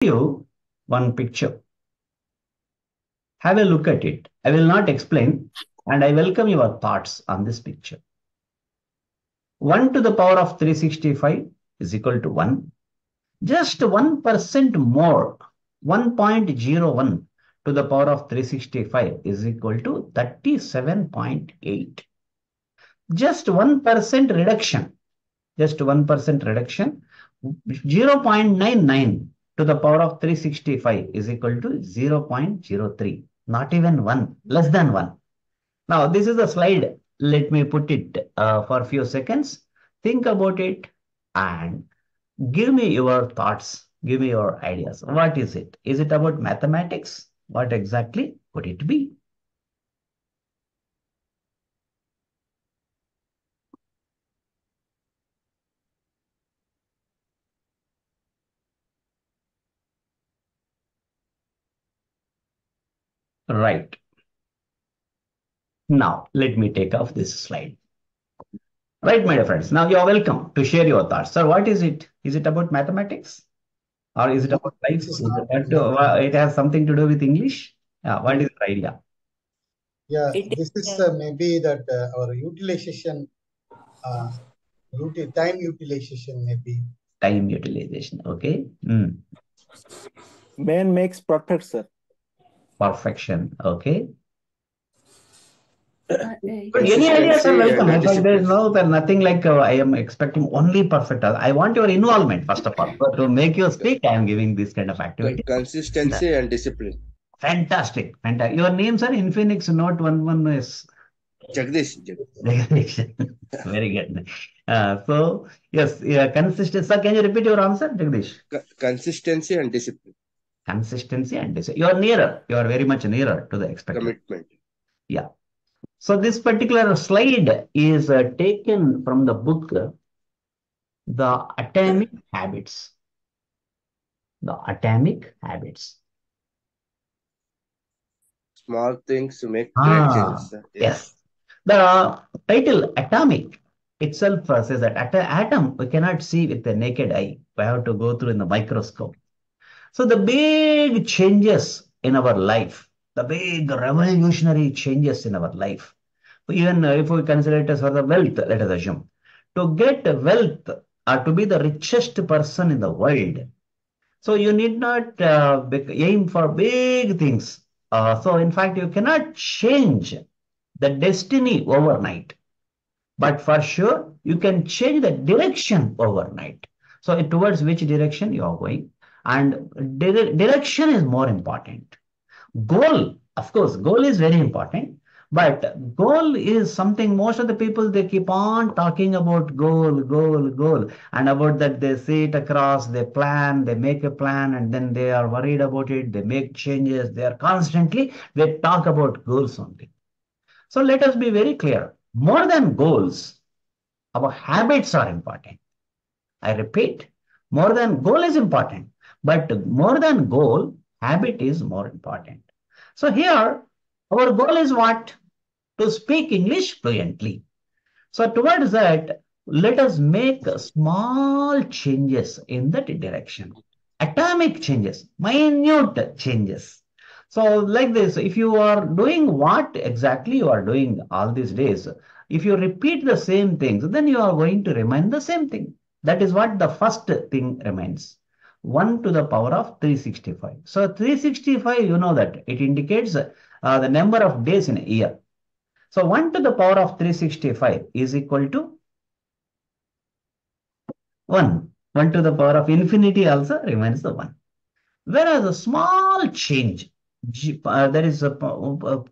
you one picture. Have a look at it. I will not explain, and I welcome your thoughts on this picture. 1 to the power of 365 is equal to 1. Just 1% more, 1.01 to the power of 365 is equal to 37.8. Just 1% reduction, just 1% reduction, 0.99 to the power of 365 is equal to 0.03, not even 1, less than 1. Now, this is a slide. Let me put it for a few seconds. Think about it and give me your thoughts. Give me your ideas. What is it? Is it about mathematics? What exactly would it be? Right. Now, let me take off this slide. Right, my dear friends. Now, you're welcome to share your thoughts. Sir, what is it? Is it about mathematics? Or is it No, about life? this is Is not. it, No. it has something to do with English? What is your idea? Yeah, It this is is maybe that our utilization, uh, time utilization maybe. Time utilization. Okay. Man makes perfect, sir. Perfection. Okay. But yes, any ideas are Consistency welcome. and In fact, there is discipline. nothing like I am expecting only perfect. I want your involvement, first of all. But to make you speak, I am giving this kind of activity. Consistency and discipline. Fantastic. Fantastic. Your names are Infinix Note 11 is Jagdish. very good. So, yes, yeah, consistent. Sir, can you repeat your answer, Jagdish? Consistency and discipline. Consistency and discipline. You are nearer. You are very much nearer to the expected. Commitment. Yeah. So this particular slide is taken from the book The Atomic Habits. The Atomic Habits. Small things make great Ah, changes. Yes. yes. The title Atomic itself says that at an atom we cannot see with the naked eye. We have to go through in the microscope. So the big changes in our life, the big revolutionary changes in our life, even if we consider it as for the wealth, let us assume, to get wealth or to be the richest person in the world, so you need not aim for big things. So in fact, you cannot change the destiny overnight, but for sure you can change the direction overnight. So towards which direction you are going, and direction is more important. Goal, of course, goal is very important, but goal is something most of the people they keep on talking about goal, and about that they see it across, they plan, they make a plan, and then they are worried about it, they make changes, they are constantly, they talk about goals only. So let us be very clear. More than goals, our habits are important. I repeat, more than goal is important, but more than goal, habit is more important. So here, our goal is what? To speak English fluently. So towards that, let us make small changes in that direction. Atomic changes, minute changes. So like this, if you are doing what exactly you are doing all these days, if you repeat the same things, then you are going to remain the same thing. That is what the first thing remains. 1 to the power of 365. So 365, you know that it indicates the number of days in a year. So 1 to the power of 365 is equal to 1. 1 to the power of infinity also remains the 1. Whereas a small change, there is a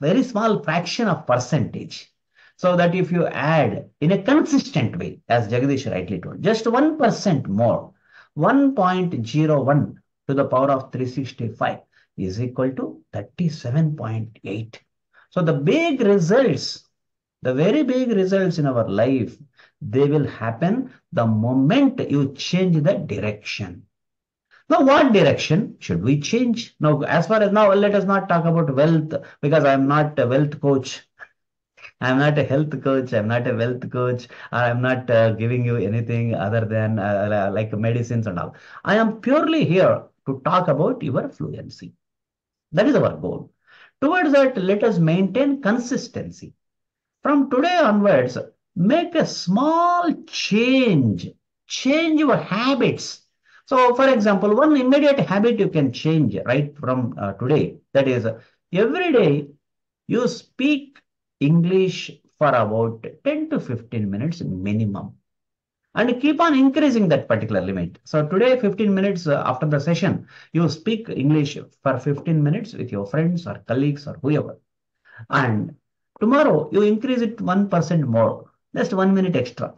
very small fraction of percentage. So that if you add in a consistent way, as Jagdish rightly told, just 1% more, 1.01 to the power of 365 is equal to 37.8. So the big results, the very big results in our life, they will happen the moment you change the direction. Now, what direction should we change? Now, as far as now, let us not talk about wealth because I'm not a wealth coach. I'm not a health coach. I'm not a wealth coach. I'm not giving you anything other than like medicines and all. I am purely here to talk about your fluency. That is our goal. Towards that, let us maintain consistency. From today onwards, make a small change. Change your habits. So, for example, one immediate habit you can change right from today. That is, every day you speak English for about 10 to 15 minutes minimum and keep on increasing that particular limit. So today, 15 minutes after the session, you speak English for 15 minutes with your friends or colleagues or whoever. And tomorrow, you increase it 1% more, just 1 minute extra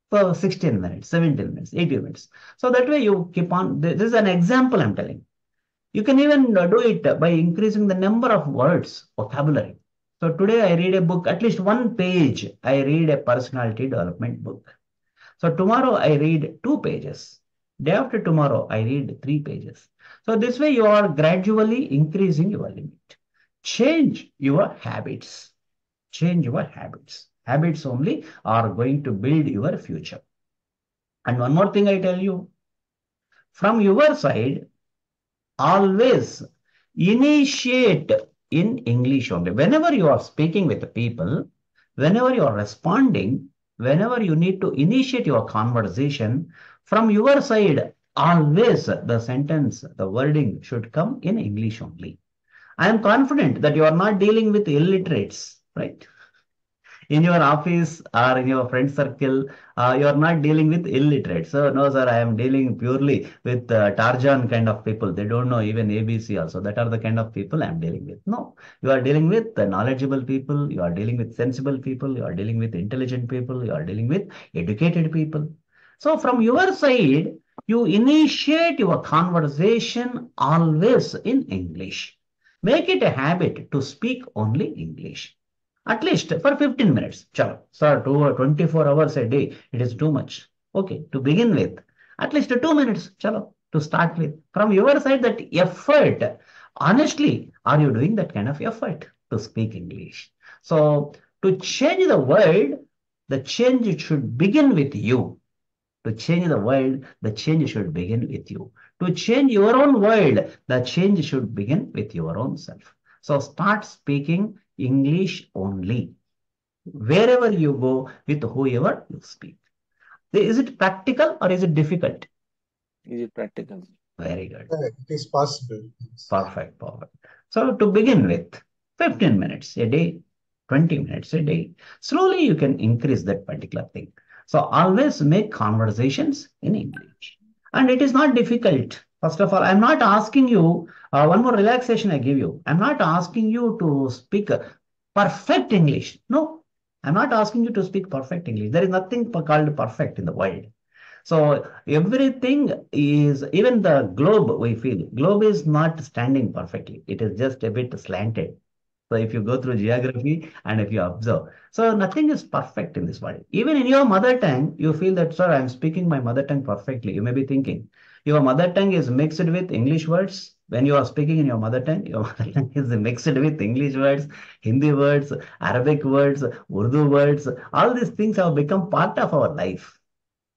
for 16 minutes, 17 minutes, 18 minutes. So that way you keep on. This is an example I'm telling. You can even do it by increasing the number of words, vocabulary. So today I read a book, at least one page, I read a personality development book. So tomorrow I read 2 pages. Day after tomorrow I read 3 pages. So this way you are gradually increasing your limit. Change your habits. Change your habits. Habits only are going to build your future. And one more thing I tell you, from your side, always initiate in English only. Whenever you are speaking with the people, whenever you are responding, whenever you need to initiate your conversation, from your side, always the sentence, the wording should come in English only. I am confident that you are not dealing with illiterates, right? In your office or in your friend circle, you are not dealing with illiterate. So, no, sir, I am dealing purely with Tarzan kind of people. They don't know even ABC also. That are the kind of people I am dealing with. No, you are dealing with the knowledgeable people. You are dealing with sensible people. You are dealing with intelligent people. You are dealing with educated people. So, from your side, you initiate your conversation always in English. Make it a habit to speak only English. At least for 15 minutes. Chalo. Sir, 24 hours a day, it is too much. Okay, to begin with, at least 2 minutes. Chalo, to start with. From your side, that effort, honestly, are you doing that kind of effort to speak English? So, to change the world, the change should begin with you. To change the world, the change should begin with you. To change your own world, the change should begin with your own self. So start speaking English only. Wherever you go, with whoever you speak. Is it practical or is it difficult? Is it practical? Very good. It is possible. Perfect, perfect. So to begin with, 15 minutes a day, 20 minutes a day. Slowly you can increase that particular thing. So always make conversations in English. And it is not difficult. First of all, I'm not asking you, one more relaxation I give you. I'm not asking you to speak perfect English. No, I'm not asking you to speak perfect English. There is nothing called perfect in the world. So everything is, even the globe, we feel, globe is not standing perfectly. It is just a bit slanted. So if you go through geography and if you observe, so nothing is perfect in this world. Even in your mother tongue, you feel that, sir, I'm speaking my mother tongue perfectly. You may be thinking, your mother tongue is mixed with English words. When you are speaking in your your mother tongue is mixed with English words, Hindi words, Arabic words, Urdu words. All these things have become part of our life,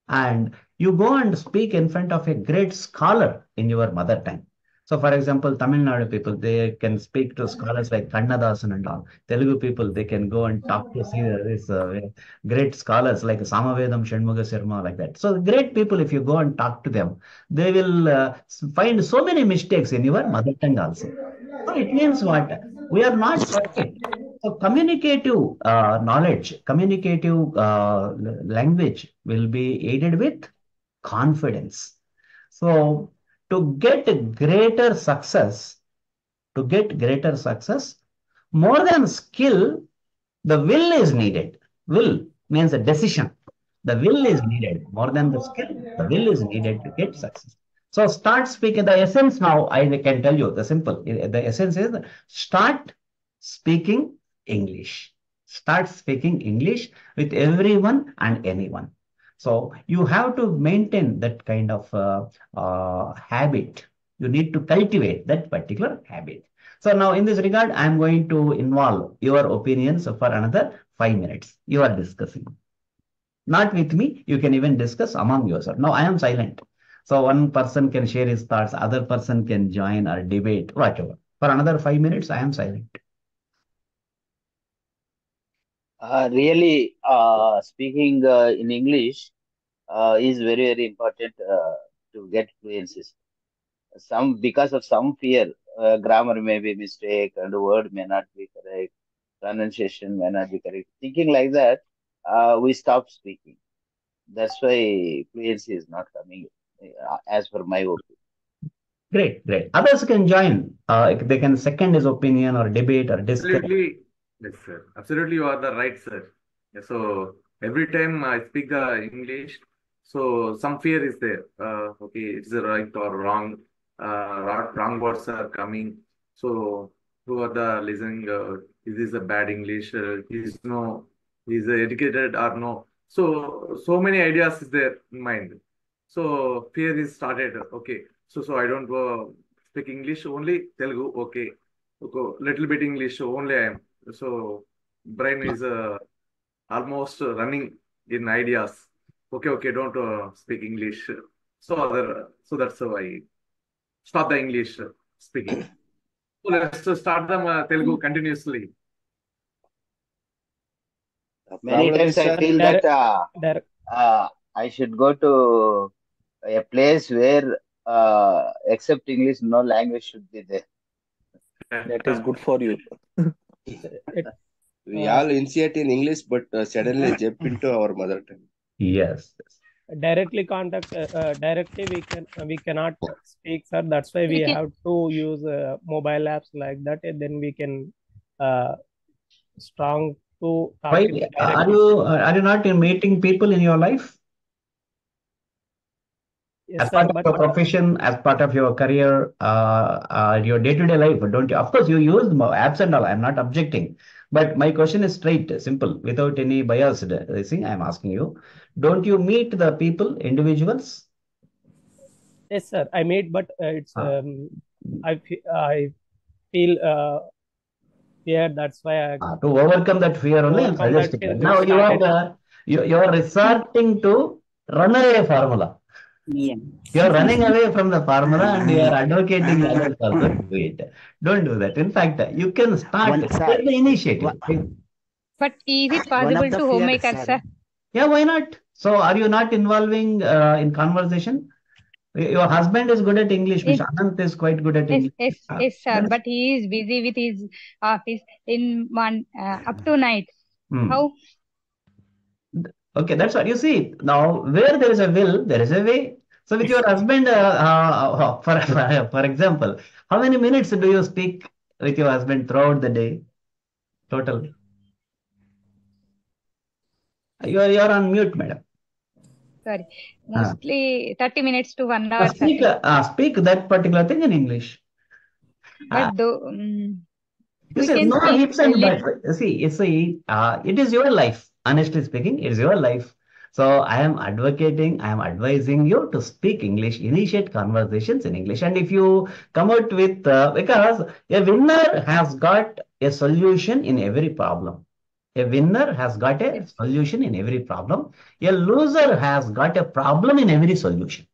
and you go and speak in front of a great scholar in your mother tongue. So, for example, Tamil Nadu people, they can speak to scholars like Kannadasan and all. Telugu people, they can go and talk to see these great scholars like Samavedam, Shanmuga Sharma, like that. So, great people, if you go and talk to them, they will find so many mistakes in your mother tongue also. So, it means what? We are not perfect. So communicative knowledge, communicative language will be aided with confidence. So to get greater success, to get greater success, more than skill, the will is needed. Will means a decision. The will is needed more than the skill. The will is needed to get success. So start speaking. The essence now, I can tell you the simple. The essence is start speaking English. Start speaking English with everyone and anyone. So you have to maintain that kind of habit. You need to cultivate that particular habit. So now in this regard, I'm going to involve your opinions for another 5 minutes. You are discussing. Not with me, you can even discuss among yourself. Now I am silent. So one person can share his thoughts, other person can join or debate, whatever. For another 5 minutes, I am silent. Really, speaking in English is very, very important to get fluency. Some because of some fear, grammar may be mistake and word may not be correct, pronunciation may not be correct. Thinking like that, we stop speaking. That's why fluency is not coming, as per my opinion. Great, great. Others can join. They can second his opinion or debate or discuss. Absolutely, yes, sir. Absolutely, you are the right, sir. Yeah, so every time I speak the English, so some fear is there. Okay, it's the right or wrong. Wrong words are coming. So who are the listening? Is this a bad English? Is educated or no? So many ideas is there in mind. So fear is started. Okay, so I don't speak English only Telugu. Okay, okay, little bit English only I am. So brain is almost running in ideas. Okay, don't speak English. So that's how I stop the English speaking. So let's start them Telugu continuously. The Many problem times is, I sir, feel that I should go to a place where except English, no language should be there. That is good for you. It, we uh, all initiate in English, but suddenly jump into our mother tongue. Yes. directly contact directly we cannot speak, sir. That's why we have to use mobile apps like that, and then we can uh, strong to talk Why in the are directly. you not in meeting people in your life? Yes, As sir, part of but your profession, as part of your career, your day-to-day life, don't you? Of course, you use apps and all. I'm not objecting, but my question is straight, simple, without any bias. See, I'm asking you, don't you meet the people, individuals? yes, sir, I made, but it's Ah, I feel fear. That's why I to overcome that fear only, I'm overcome that suggesting fear. that. We Now started. you are resorting to runaway formula. Yeah. You're running away from the formula and you are advocating others also to do it. Don't do that. In fact, you can start, One take sir, the initiative. But is it one of possible the to fear, homemaker, sir. sir? Yeah, why not? So, are you not involving in conversation? Your husband is good at English. Yes, Mr. Anant is quite good at yes, English. yes, yes, sir. But he is busy with his office in one up to night. Hmm. How? Okay, that's what you see. Now, where there is a will, there is a way. So, with your husband, for example, how many minutes do you speak with your husband throughout the day? Total. You are on mute, madam. Sorry, Ah. mostly 30 minutes to 1 hour, sir. Speak that particular thing in English. But though You we see, can no speak ifs a and little. buts. It is your life. Honestly speaking, it's your life. So I am advocating, I am advising you to speak English, initiate conversations in English. And if you come out with, because a winner has got a solution in every problem. A winner has got a Yes, solution in every problem. A loser has got a problem in every solution.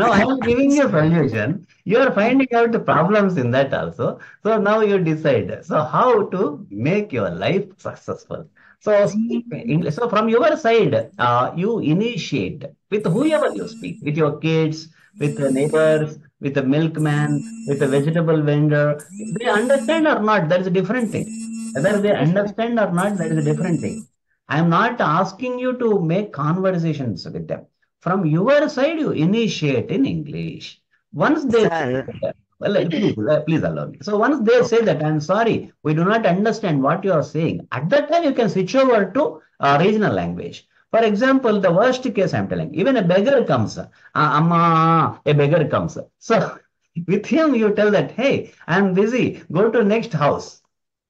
Now I am giving you a solution. You are finding out the problems in that also. So now you decide. So how to make your life successful. So speak English. So from your side, you initiate with whoever you speak, with your kids, with the neighbors, with the milkman, with the vegetable vendor. If they understand or not, that is a different thing. Whether they yes, sir. understand or not, that is a different thing. I am not asking you to make conversations with them. From your side, you initiate in English. Once they say Sir, that, well, please allow me. So once they say okay. that, I'm sorry, we do not understand what you are saying. At that time, you can switch over to regional language. For example, the worst case I'm telling, even a beggar comes, amma, a beggar comes. So with him, you tell that, hey, I'm busy, go to next house.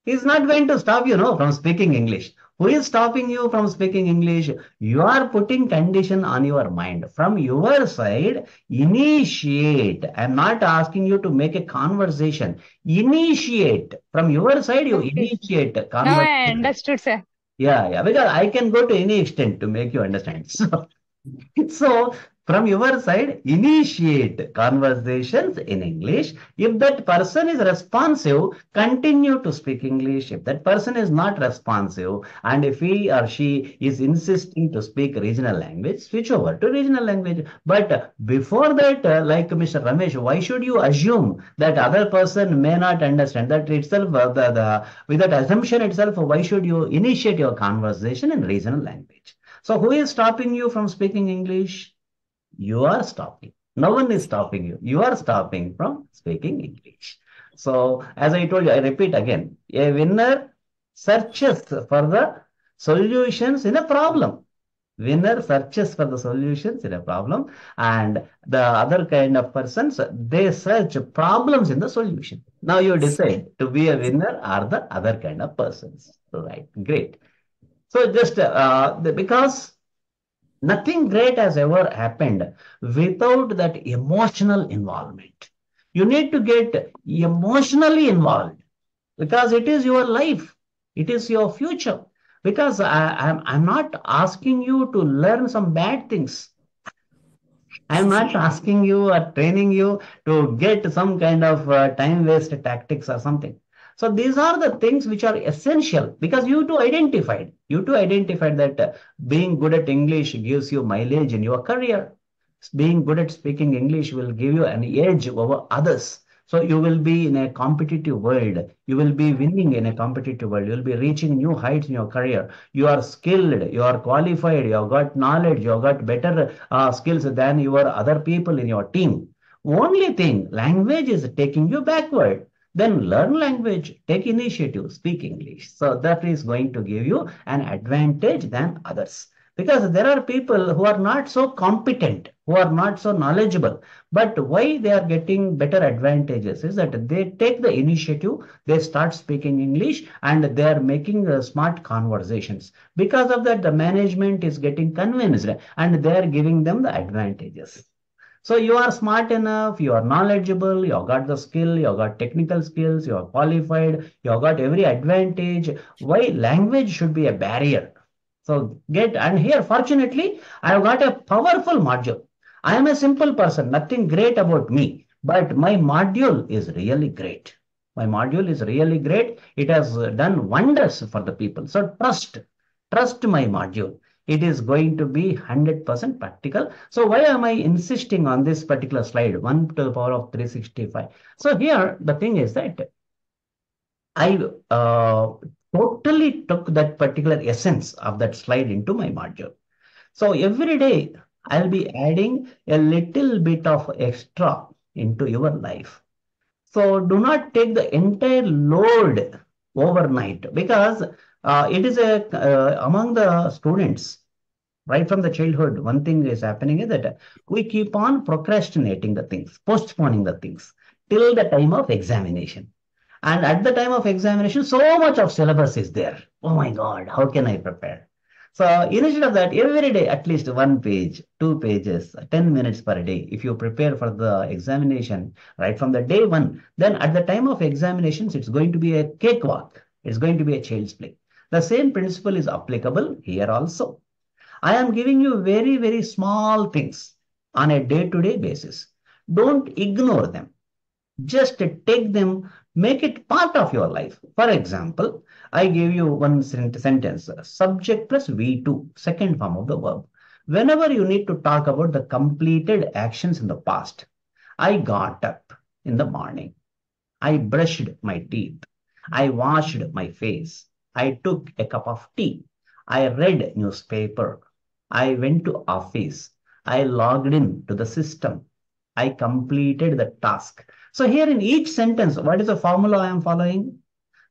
He's not going to stop you, from speaking English. Who is stopping you from speaking English? You are putting condition on your mind. From your side, initiate. I'm not asking you to make a conversation. Initiate. From your side, you Okay, sir. initiate a Now I conversation. understood, sir. Yeah, because I can go to any extent to make you understand. So, So, from your side, initiate conversations in English. If that person is responsive, continue to speak English. If that person is not responsive, and if he or she is insisting to speak regional language, switch over to regional language. But before that, like Mr. Ramesh, why should you assume that other person may not understand? That itself, with that assumption itself, why should you initiate your conversation in regional language? So who is stopping you from speaking English? You are stopping. No one is stopping you. You are stopping from speaking English. So as I told you, I repeat again, a winner searches for the solutions in a problem. Winner searches for the solutions in a problem, and the other kind of persons, they search problems in the solution. Now you decide to be a winner or the other kind of persons. Right, great. So just because nothing great has ever happened without that emotional involvement. You need to get emotionally involved because it is your life, it is your future. Because I'm not asking you to learn some bad things. I'm not asking you or training you to get some kind of time waste tactics or something. So these are the things which are essential because you too identified that being good at English gives you mileage in your career. Being good at speaking English will give you an edge over others. So you will be in a competitive world. You will be winning in a competitive world. You will be reaching new heights in your career. You are skilled, you are qualified, you have got knowledge, you have got better skills than your other people in your team. Only thing, language is taking you backward. Then learn language, take initiative, speak English. So that is going to give you an advantage than others. Because there are people who are not so competent, who are not so knowledgeable. But why they are getting better advantages is that they take the initiative, they start speaking English, and they are making smart conversations. Because of that, the management is getting convinced and they are giving them the advantages. So you are smart enough, you are knowledgeable, you have got the skill, you have got technical skills, you are qualified, you have got every advantage. Why language should be a barrier? So and here, fortunately, I have got a powerful module. I am a simple person, nothing great about me, but my module is really great. My module is really great. It has done wonders for the people. So trust my module. It is going to be 100% practical. So why am I insisting on this particular slide, 1 to the power of 365? So here, the thing is that I totally took that particular essence of that slide into my module. So every day I'll be adding a little bit of extra into your life. So do not take the entire load overnight because it is among the students right from the childhood. One thing is happening is that we keep on procrastinating the things, postponing the things till the time of examination. And at the time of examination, so much of syllabus is there. Oh my God, how can I prepare? So instead of that, every day, at least 1 page, 2 pages, 10 minutes per day, if you prepare for the examination right from the day one, then at the time of examinations, it's going to be a cakewalk. It's going to be a child's play. The same principle is applicable here also. I am giving you very, very small things on a day-to-day basis. Don't ignore them. Just take them, make it part of your life. For example, I gave you one sentence, subject plus V2, second form of the verb. Whenever you need to talk about the completed actions in the past, I got up in the morning. I brushed my teeth. I washed my face. I took a cup of tea. I read newspaper. I went to office. I logged in to the system. I completed the task. So here in each sentence, what is the formula I am following?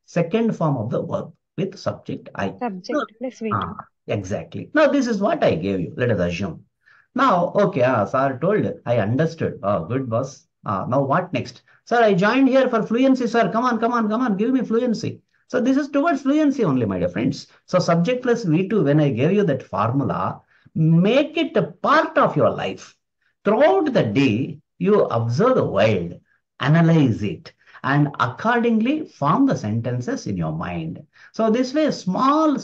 Second form of the verb with subject I. No, Subject plus V2. exactly. Now this is what I gave you. Let us assume. Now, okay, sir told, I understood. Oh, good boss. Now what next? Sir, I joined here for fluency, sir. Come on, come on, come on. Give me fluency. So this is towards fluency only, my dear friends. So subject plus V2, when I gave you that formula, make it a part of your life. Throughout the day, you observe the world, analyze it, and accordingly form the sentences in your mind. So this way, small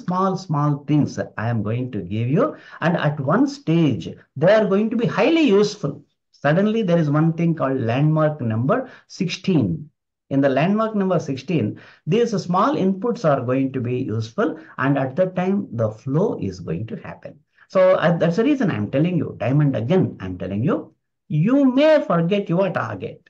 things I am going to give you, and at one stage, they are going to be highly useful. Suddenly, there is one thing called landmark number 16. In the landmark number 16, these small inputs are going to be useful, and at that time, the flow is going to happen. So that's the reason I'm telling you, time and again, I'm telling you, you may forget your target.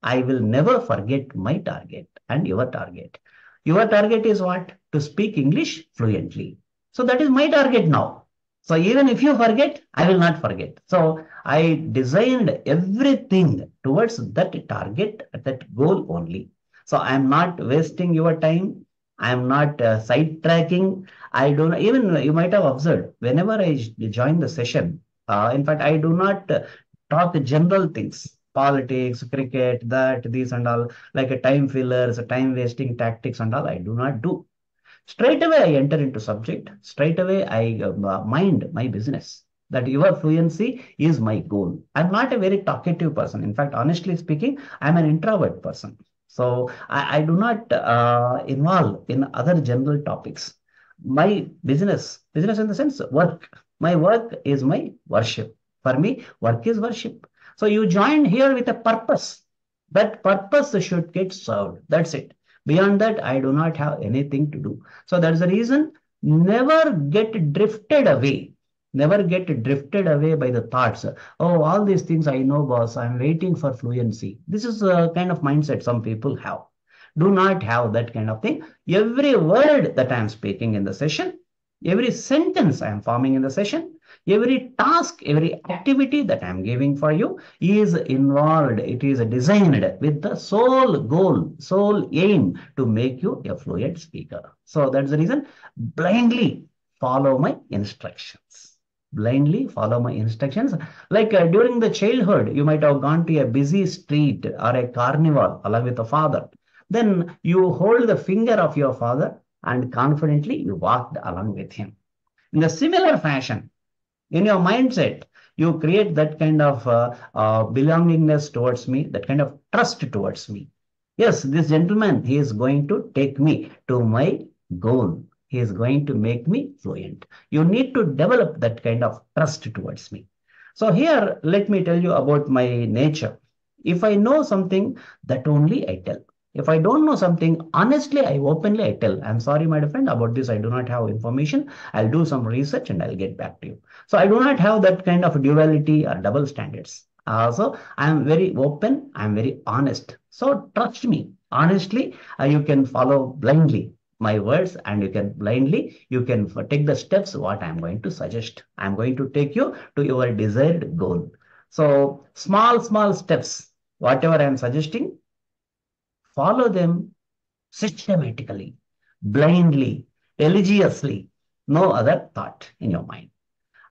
I will never forget my target and your target. Your target is what? To speak English fluently. So that is my target now. So even if you forget, I will not forget. So I designed everything towards that target, that goal only. So I am not wasting your time. I am not sidetracking. I don't even, you might have observed, whenever I join the session, in fact, I do not talk general things, politics, cricket, that, these and all, like a time fillers, a time wasting tactics and all, I do not do. Straight away, I enter into subject. Straight away, I mind my business. That your fluency is my goal. I'm not a very talkative person. In fact, honestly speaking, I'm an introvert person. So I do not involve in other general topics. My business in the sense work. My work is my worship. For me, work is worship. So you joined here with a purpose. That purpose should get served. That's it. Beyond that, I do not have anything to do. So that's the reason, never get drifted away. Never get drifted away by the thoughts. Oh, all these things I know, boss. I'm waiting for fluency. This is a kind of mindset some people have. Do not have that kind of thing. Every word that I'm speaking in the session, every sentence I am forming in the session, every task, every activity that I'm giving for you is involved. It is designed with the sole goal, sole aim to make you a fluent speaker. So that's the reason, blindly follow my instructions. Blindly follow my instructions. Like during the childhood, you might have gone to a busy street or a carnival along with a father. Then you hold the finger of your father and confidently you walked along with him. In a similar fashion, in your mindset, you create that kind of belongingness towards me, that kind of trust towards me. Yes, this gentleman, he is going to take me to my goal. He is going to make me fluent. You need to develop that kind of trust towards me. So here, let me tell you about my nature. If I know something, that only I tell. If I don't know something, honestly, openly I tell. I'm sorry, my friend, about this. I do not have information. I'll do some research and I'll get back to you. So I do not have that kind of duality or double standards. So I'm very open. I'm very honest. So trust me. Honestly, you can follow blindly my words, and you can take the steps what I'm going to suggest. I'm going to take you to your desired goal. So small steps, whatever I'm suggesting, follow them systematically, blindly, religiously, no other thought in your mind.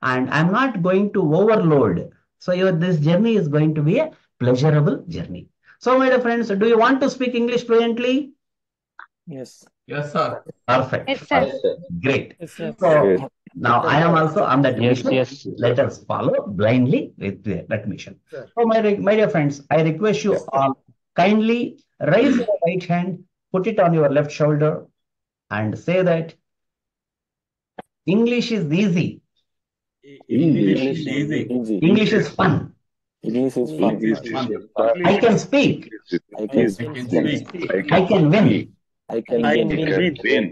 And I'm not going to overload. So this journey is going to be a pleasurable journey. So, my dear friends, do you want to speak English fluently? Yes. Yes, sir. Perfect. Yes, sir. Yes, sir. Great. Yes, yes. So now I am also on that Yes, mission. yes. Let us follow blindly with that mission. Sir. So my dear friends, I request you all, kindly raise your right hand, put it on your left shoulder, and say that English is easy. English English is is easy. easy. English is fun. English is fun. English is fun. I can speak. I can English I speak. can is speak. I can win. I can I win. can can win. win.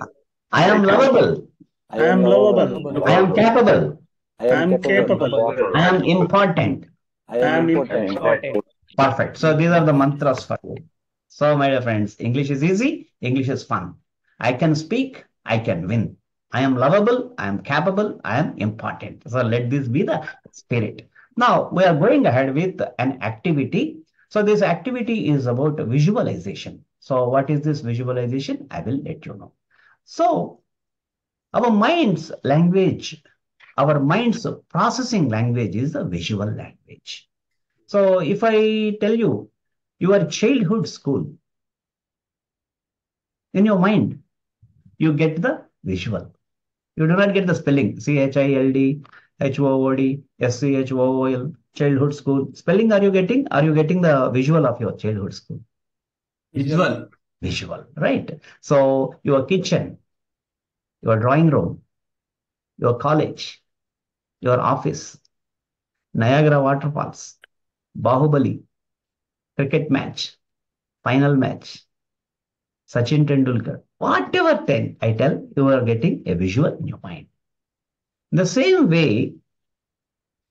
I am lovable. I am lovable. I am capable. I am capable. I am important. I am important. Important. Perfect. So these are the mantras for you. So, my dear friends, English is easy, English is fun. I can speak, I can win. I am lovable, I am capable, I am important. So let this be the spirit. Now we are going ahead with an activity. So this activity is about visualization. So what is this visualization? I will let you know. So our mind's language, our mind's processing language is the visual language. So if I tell you your childhood school, in your mind, you get the visual. You do not get the spelling. CHILD, HOOD, SCHOOL, childhood school. Spelling are you getting? Are you getting the visual of your childhood school? Visual. Visual, right? So your kitchen, your drawing room, your college, your office, Niagara waterfalls, Bahubali, cricket match, final match, Sachin Tendulkar, whatever thing I tell, you are getting a visual in your mind. In the same way,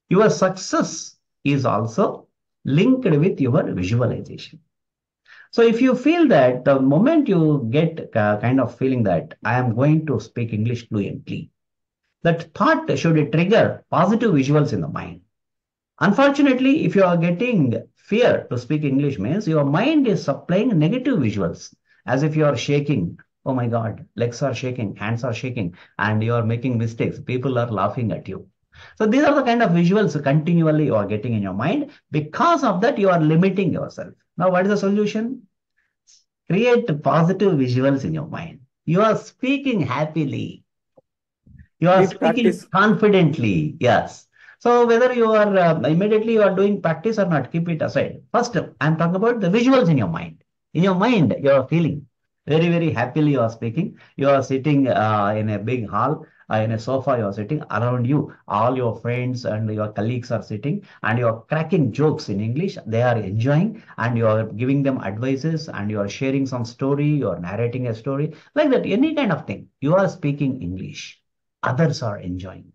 your success is also linked with your visualization. So if you feel that the moment you get kind of feeling that I am going to speak English fluently, that thought should trigger positive visuals in the mind. Unfortunately, if you are getting fear to speak English means your mind is supplying negative visuals as if you are shaking. Oh my God, legs are shaking, hands are shaking, and you are making mistakes. People are laughing at you. So these are the kind of visuals continually you are getting in your mind. Because of that, you are limiting yourself. Now, what is the solution? Create positive visuals in your mind. You are speaking happily. You are speaking confidently. Yes. So whether you are immediately you are doing practice or not, keep it aside. First, I'm talking about the visuals in your mind. In your mind, you are feeling very, very happily you are speaking. You are sitting in a big hall, in a sofa, you are sitting around you. All your friends and your colleagues are sitting and you are cracking jokes in English. They are enjoying and you are giving them advices and you are sharing some story, you are narrating a story like that, any kind of thing. You are speaking English. Others are enjoying.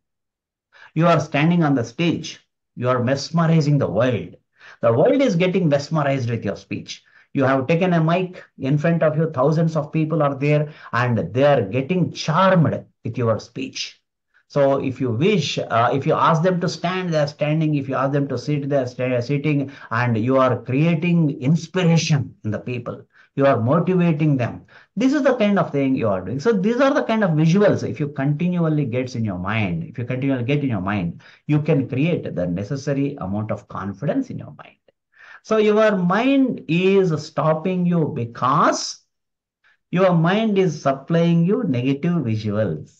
You are standing on the stage. You are mesmerizing the world. The world is getting mesmerized with your speech. You have taken a mic in front of you, thousands of people are there, and they are getting charmed with your speech. So if you wish, if you ask them to stand, they are standing. If you ask them to sit, they are sitting, and you are creating inspiration in the people. You are motivating them. This is the kind of thing you are doing. So these are the kind of visuals. If you continually gets in your mind, if you continually get in your mind, you can create the necessary amount of confidence in your mind. So your mind is stopping you because your mind is supplying you negative visuals.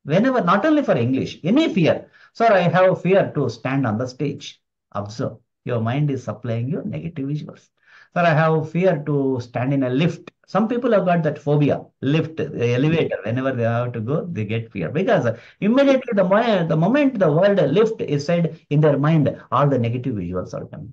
Whenever, not only for English, any fear. Sir, I have fear to stand on the stage. Observe. Your mind is supplying you negative visuals. Sir, I have fear to stand in a lift. Some people have got that phobia. Lift, the elevator, whenever they have to go, they get fear. Because immediately the moment the word lift is said in their mind, all the negative visuals are coming.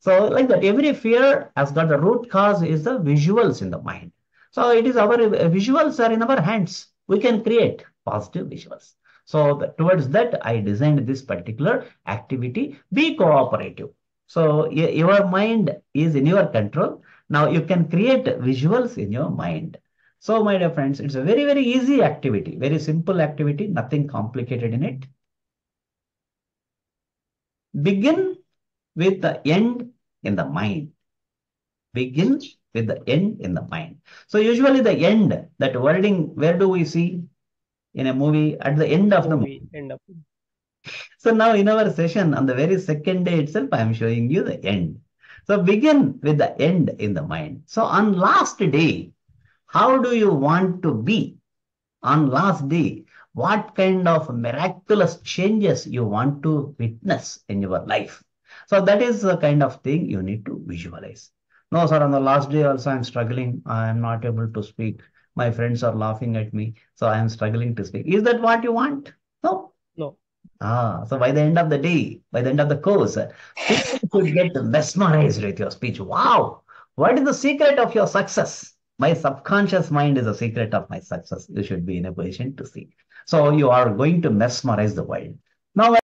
So like that, every fear has got the root cause is the visuals in the mind. So it is our visuals are in our hands. We can create positive visuals. So towards that, I designed this particular activity. Be cooperative. So your mind is in your control. Now you can create visuals in your mind. So my dear friends, it's a very, very easy activity, very simple activity, nothing complicated in it. Begin with the end in the mind. Begin with the end in the mind. So usually the end, that wording, where do we see in a movie? At the end of the movie. End up. So now in our session, on the very second day itself, I am showing you the end. So begin with the end in the mind. So on last day, how do you want to be? On last day, what kind of miraculous changes you want to witness in your life? So that is the kind of thing you need to visualize. No, sir, on the last day also I'm struggling. I am not able to speak. My friends are laughing at me. So I am struggling to speak. Is that what you want? No. No. So by the end of the day, by the end of the course, people could get mesmerized with your speech. Wow, what is the secret of your success? My subconscious mind is the secret of my success. You should be in a position to see. So you are going to mesmerize the world. Now,